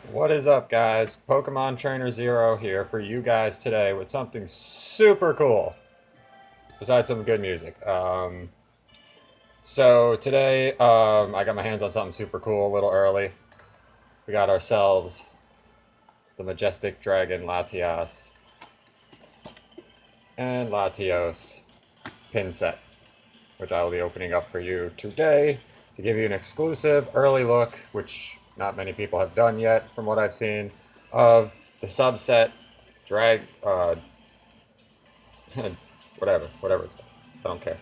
What is up, guys? Pokemon Trainer Zero here for you guys today with something super cool, besides some good music. So today, I got my hands on something super cool a little early. We got ourselves the Majestic Dragon Latias and Latios pin set, which I will be opening up for you today to give you an exclusive early look, which not many people have done yet from what I've seen, of the subset drag, whatever it's called. I don't care.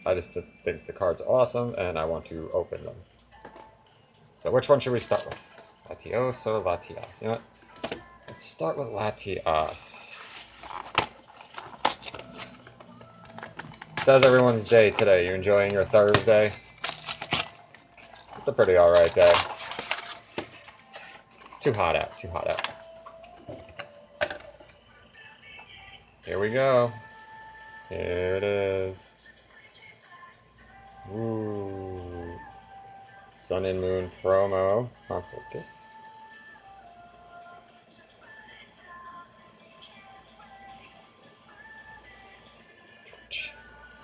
I just think the cards are awesome and I want to open them. So which one should we start with? Latios or Latias? You know what? Let's start with Latias. How's everyone's day today? You enjoying your Thursday? It's a pretty alright day. Too hot out, too hot out. Here we go. Here it is. Ooh. Sun and Moon promo. On focus.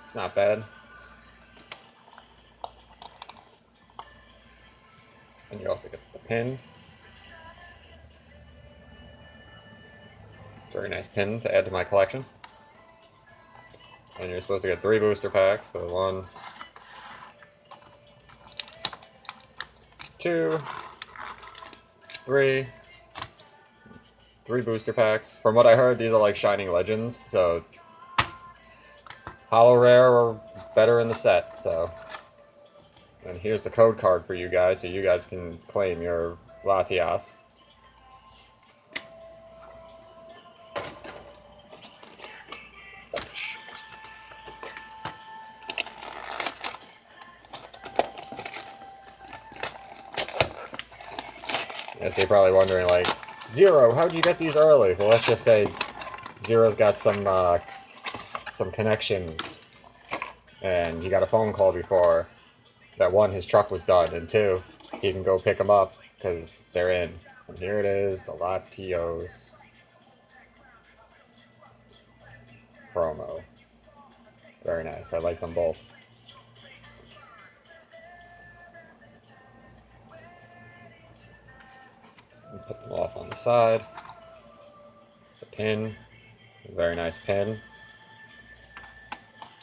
It's not bad. And you also get the pin. Very nice pin to add to my collection. And you're supposed to get 3 booster packs. So 1, 2, 3. 3 booster packs. From what I heard, these are like Shining Legends. So Hollow Rare or better in the set. So, and here's the code card for you guys, so you guys can claim your Latias. Yeah, so you're probably wondering, like, Zero, how'd you get these early? Well, let's just say Zero's got some connections, and he got a phone call before that 1, his truck was done, and 2, he can go pick them up because they're in. And here it is, the Latios promo. Very nice. I like them both. Put them off on the side. The pin. Very nice pin.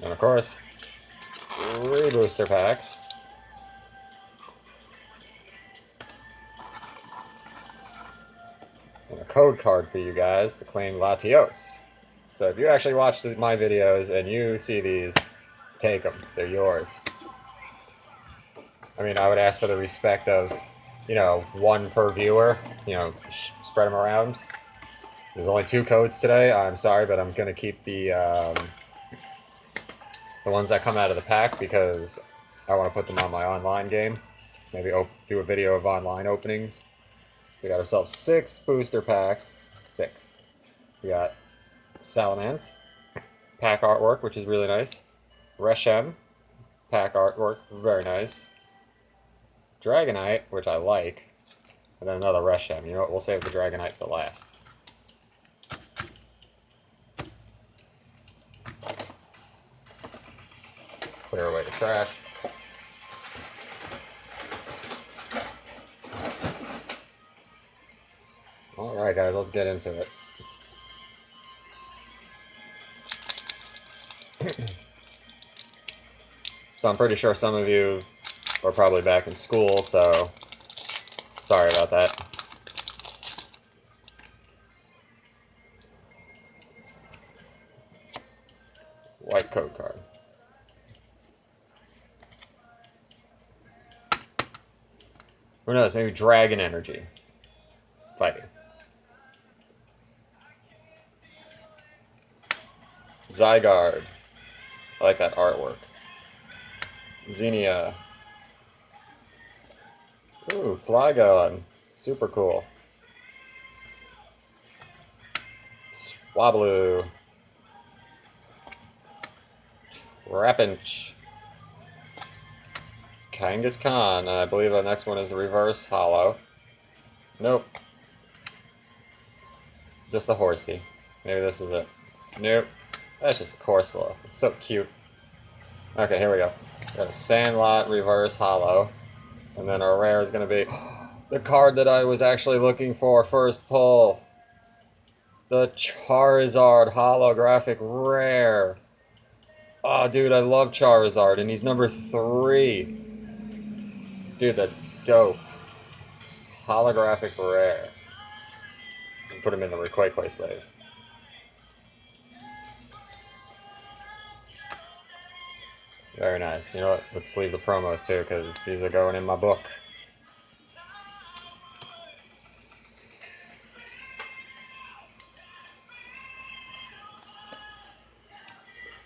And of course, 3 booster packs. And a code card for you guys to claim Latios. So if you actually watch my videos and you see these, take them. They're yours. I mean, I would ask for the respect of, 1 per viewer. Spread them around. There's only 2 codes today. I'm sorry, but I'm going to keep the ones that come out of the pack because I want to put them on my online game. Maybe do a video of online openings. We got ourselves 6 booster packs. 6. We got Salamence pack artwork, which is really nice. Reshem pack artwork, very nice. Dragonite, which I like. And then another Reshem. You know what? We'll save the Dragonite for last. Clear away the trash. Alright guys, let's get into it. So I'm pretty sure some of you are probably back in school, so sorry about that. White code card. Who knows, maybe Dragon Energy. Fighting. Zygarde. I like that artwork. Xenia. Ooh, Flygon. Super cool. Swablu. Trapinch. Kangaskhan. And I believe the next one is the reverse hollow. Nope. Just a horsey. Maybe this is it. Nope. That's just a Corsola. It's so cute. Okay, here we go. We got a Sandlot reverse hollow. And then our rare is going to be the card that I was actually looking for first pull. The Charizard holographic rare. Oh, dude, I love Charizard, and he's number 3. Dude, that's dope. Holographic rare. Put him in the Requaque Slave. Very nice. You know what? Let's leave the promos too, because these are going in my book.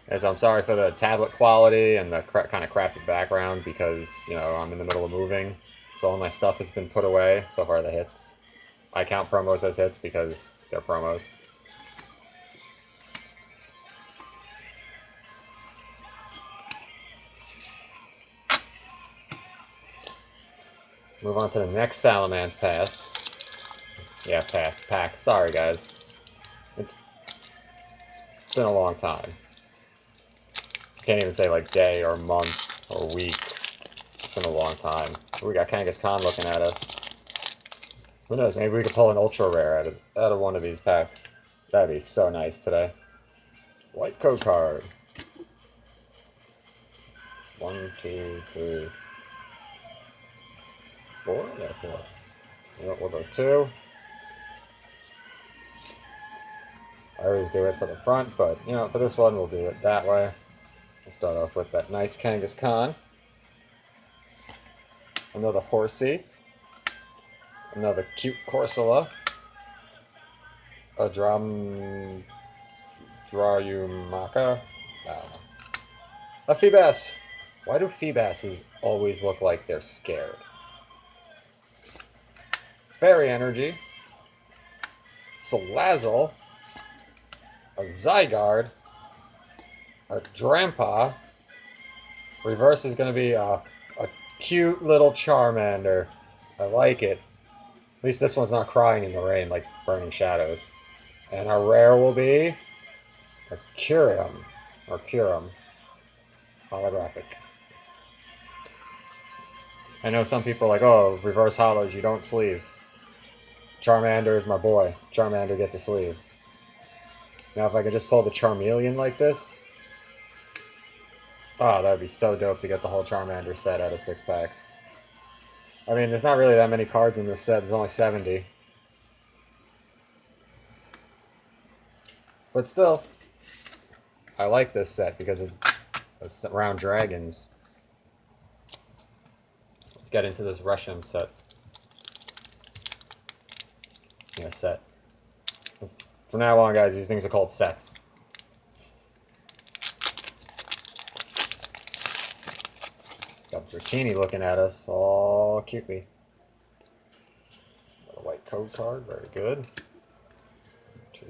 As I'm sorry for the tablet quality and the kind of crappy background, because, you know, I'm in the middle of moving. So all my stuff has been put away. So far the hits. I count promos as hits because they're promos. Move on to the next Salamence pass. Yeah, pass. Pack. Sorry, guys. It's been a long time. Can't even say like day or month or week. It's been a long time. We got Kangaskhan looking at us. Who knows? Maybe we could pull an ultra rare out of one of these packs. That'd be so nice today. White code card. 1, 2, 3, 4. Yeah, 4. You know what? We'll go 2. I always do it for the front, but you know, for this one, we'll do it that way. We'll start off with that nice Kangaskhan. Another horsey. Another cute Corsola. A Drayumaka. I don't know. A Feebas. Why do Feebasses always look like they're scared? Fairy Energy. Salazzle. A Zygarde. A Drampa. Reverse is going to be a cute little Charmander. I like it. At least this one's not crying in the rain like Burning Shadows. And our rare will be a Curium. Or Curum. Holographic. I know some people are like, oh, reverse hollows, you don't sleeve. Charmander is my boy. Charmander gets a sleeve. Now if I could just pull the Charmeleon like this. Oh, that would be so dope to get the whole Charmander set out of 6 packs. I mean, there's not really that many cards in this set. There's only 70. But still, I like this set because it's around dragons. Let's get into this Russian set. Yeah, set. From now on, guys, these things are called sets. Got Dratini looking at us all cutely. Got a white code card, very good. 2,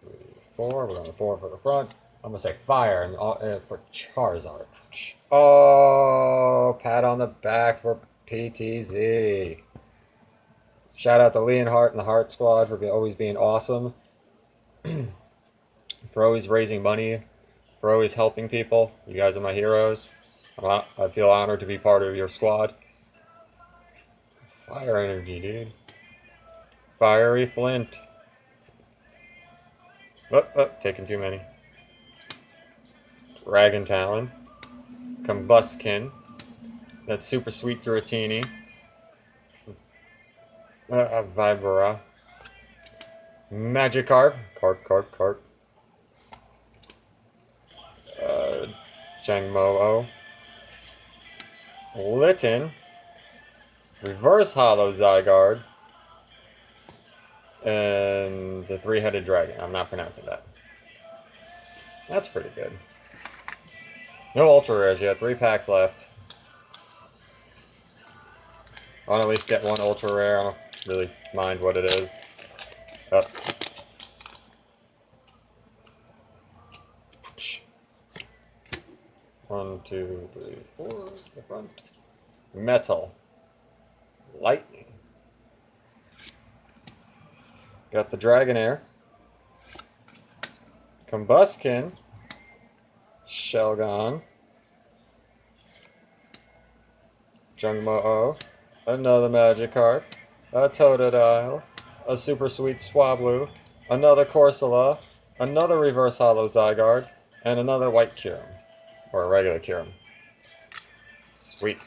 3, 4. We're going to 4 for the front. I'm going to say fire for Charizard. Oh, pat on the back for PTZ. Shout out to Leonhardt and the Heart Squad for always being awesome. For always raising money. For always helping people. You guys are my heroes. I feel honored to be part of your squad. Fire energy, dude. Fiery Flint. Oh, taking too many. Dragon Talon. Combuskin. That's super sweet Dratini. Vibra. Magikarp. Carp. Changmo-O. Litten. Reverse Hollow Zygarde. And the 3-headed dragon. I'm not pronouncing that. That's pretty good. No ultra rares yet. 3 packs left. I want to at least get 1 ultra rare. I don't really mind what it is. Up. 1, 2, 3, 4. The front. Metal. Lightning. Got the Dragonair, Combuskin, Shelgon, Jungmo-O, another Magikarp, a Totodile, a Super Sweet Swablu, another Corsola, another Reverse Holo Zygarde, and another White Kyurem. Or a regular Kyurem. Sweet.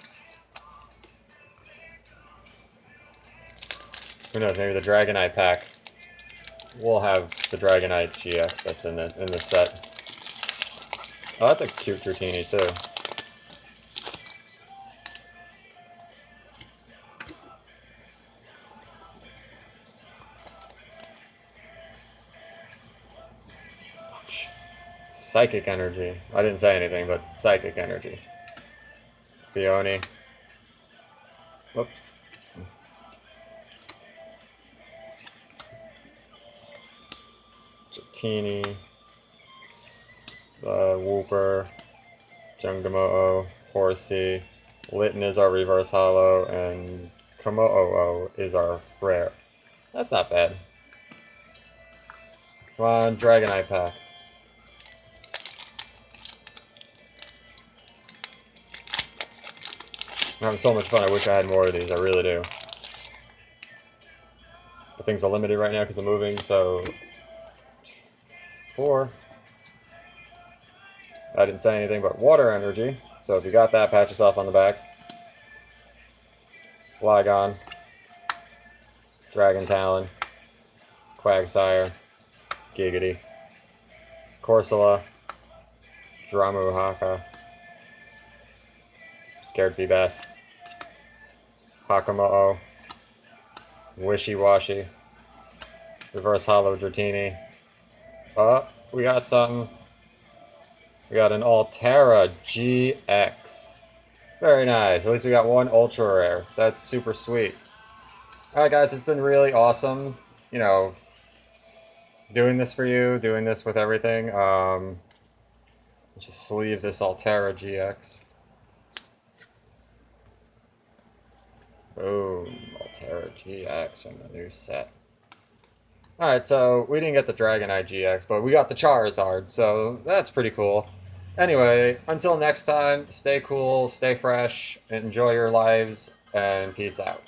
Who knows, maybe the Dragonite pack will have the Dragonite GX that's in the set. Oh, that's a cute Dratini too. Psychic Energy. I didn't say anything, but Psychic Energy. Fione. Whoops. Dratini. Wooper. Jungmo-O. Horsey. Litten is our reverse holo, and Komo-O is our rare. That's not bad. Come on, Dragonite pack. I'm having so much fun. I wish I had more of these. I really do. But things are limited right now because I'm moving, so 4. I didn't say anything but Water Energy. So if you got that, pat yourself on the back. Flygon, Dragon Talon, Quagsire, Giggity, Corsola, Dramu Haka, Scared Feebas, Hakamo-O, Wishy Washy, Reverse Holo Dratini. Oh, we got something. We got an Altera GX. Very nice. At least we got one ultra rare. That's super sweet. Alright guys, it's been really awesome, you know, doing this for you, doing this with everything. Just sleeve this Altera GX. Boom, Altera GX from the new set. Alright, so we didn't get the Dragonite GX, but we got the Charizard, so that's pretty cool. Anyway, until next time, stay cool, stay fresh, enjoy your lives, and peace out.